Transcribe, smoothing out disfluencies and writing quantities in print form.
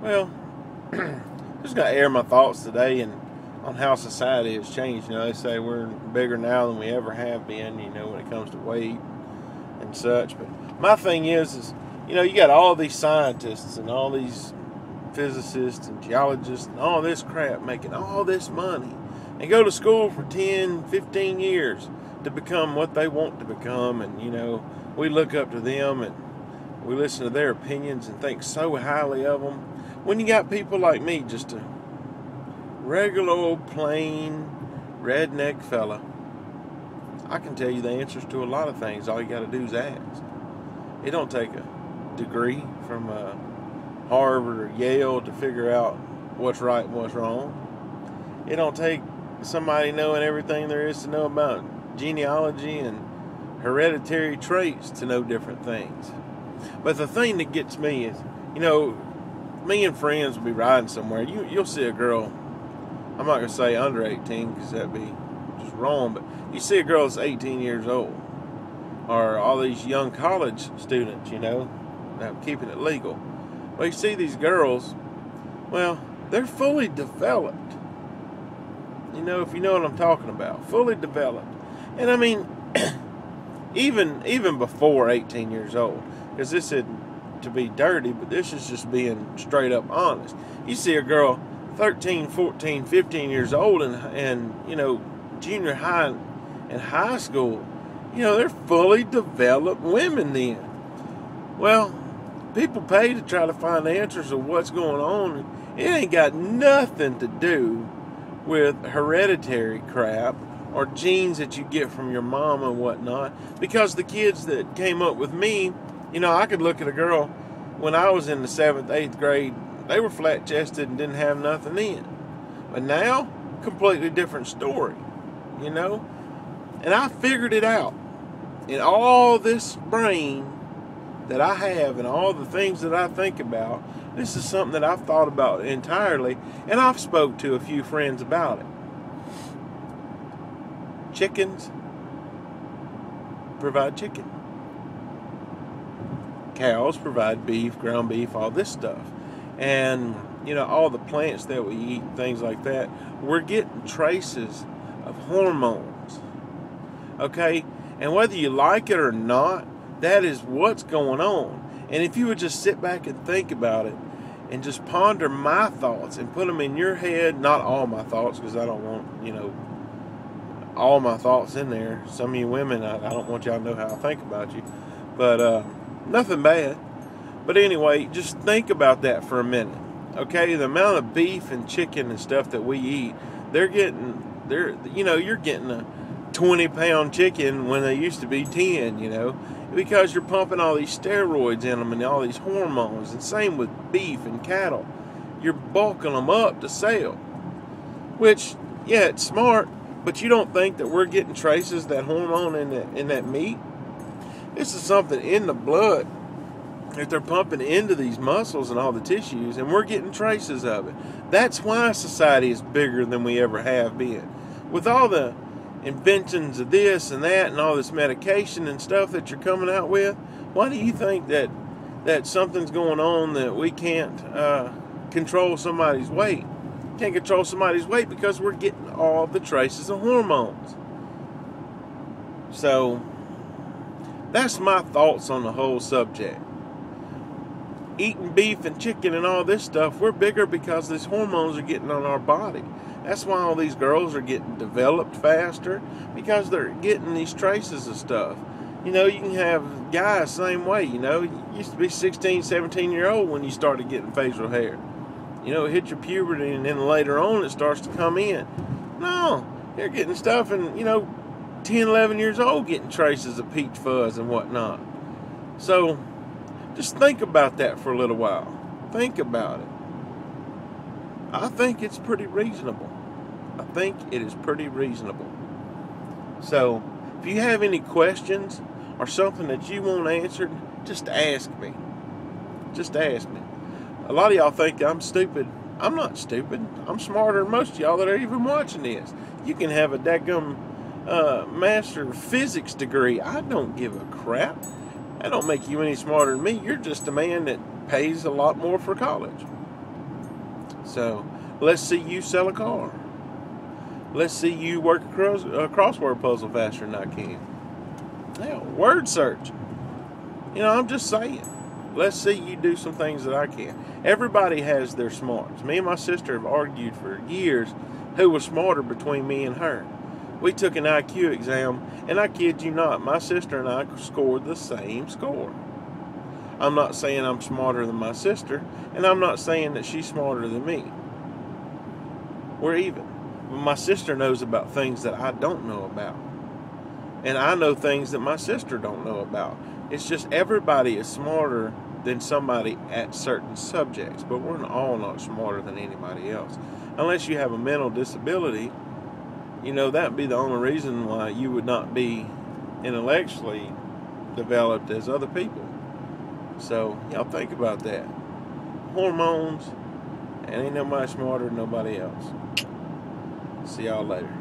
Well, just gonna air my thoughts today and on how society has changed. You know, they say we're bigger now than we ever have been. You know, when it comes to weight and such. But my thing is you know, you got all these scientists and all these physicists and geologists and all this crap making all this money and go to school for 10, 15 years to become what they want to become. And, you know, we look up to them and we listen to their opinions and think so highly of them. When you got people like me, just a regular old plain redneck fella, I can tell you the answers to a lot of things. All you got to do is ask. It don't take a degree from Harvard or Yale to figure out what's right and what's wrong. It don't take somebody knowing everything there is to know about genealogy and hereditary traits to know different things. But the thing that gets me is, you know, me and friends will be riding somewhere. You'll see a girl, I'm not going to say under 18 because that'd be just wrong, but you see a girl that's 18 years old, or all these young college students, you know, keeping it legal. Well, you see these girls, well, they're fully developed. You know, if you know what I'm talking about, fully developed. And I mean, even before 18 years old, because this isn't to be dirty, but this is just being straight up honest. You see a girl 13, 14, 15 years old and you know, junior high and high school, you know, they're fully developed women then. Well, people pay to try to find answers of what's going on. It ain't got nothing to do with hereditary crap or genes that you get from your mom and whatnot. Because the kids that came up with me, you know, I could look at a girl when I was in the 7th, 8th grade, they were flat-chested and didn't have nothing in. But now, completely different story, you know? And I figured it out. In all this brain that I have and all the things that I think about, this is something that I've thought about entirely, and I've spoke to a few friends about it. Chickens provide chicken. Cows provide beef, ground beef, all this stuff. And, you know, all the plants that we eat, things like that, we're getting traces of hormones. Okay? And whether you like it or not, that is what's going on. And if you would just sit back and think about it and just ponder my thoughts and put them in your head, not all my thoughts, because I don't want, you know, all my thoughts in there. Some of you women, I don't want y'all to know how I think about you. But nothing bad. But anyway, just think about that for a minute. Okay, the amount of beef and chicken and stuff that we eat, you're getting a 20-pound chicken when they used to be 10, you know, because you're pumping all these steroids in them and all these hormones. And same with beef and cattle. You're bulking them up to sell. Which, yeah, it's smart, but you don't think that we're getting traces of that hormone in that meat? This is something in the blood that they're pumping into these muscles and all the tissues, and we're getting traces of it. That's why society is bigger than we ever have been. With all the inventions of this and that and all this medication and stuff that you're coming out with, why do you think that something's going on that we can't control somebody's weight? Can't control somebody's weight because we're getting all the traces of hormones. So that's my thoughts on the whole subject. Eating beef and chicken and all this stuff, we're bigger because these hormones are getting on our body. That's why all these girls are getting developed faster, because they're getting these traces of stuff. You know, you can have guys same way, you know. You used to be 16, 17-year-old when you started getting facial hair. You know, hit your puberty and then later on it starts to come in. No, they're getting stuff and, you know, 10, 11 years old getting traces of peach fuzz and whatnot. So, just think about that for a little while. Think about it. I think it's pretty reasonable. I think it is pretty reasonable. So, if you have any questions or something that you want answered, just ask me. Just ask me. A lot of y'all think I'm stupid. I'm not stupid. I'm smarter than most of y'all that are even watching this. You can have a dadgum master of physics degree. I don't give a crap. That don't make you any smarter than me. You're just a man that pays a lot more for college. So let's see you sell a car. Let's see you work a crossword puzzle faster than I can. Hell, word search. I'm just saying. Let's see you do some things that I can. Everybody has their smarts. Me and my sister have argued for years who was smarter between me and her. We took an IQ exam, and I kid you not, my sister and I scored the same score. I'm not saying I'm smarter than my sister, and I'm not saying that she's smarter than me. We're even. But my sister knows about things that I don't know about. And I know things that my sister don't know about. It's just everybody is smarter than somebody at certain subjects, but we're all not smarter than anybody else. Unless you have a mental disability, that would be the only reason why you would not be intellectually developed as other people. So, y'all think about that. Hormones, and ain't nobody smarter than nobody else. See y'all later.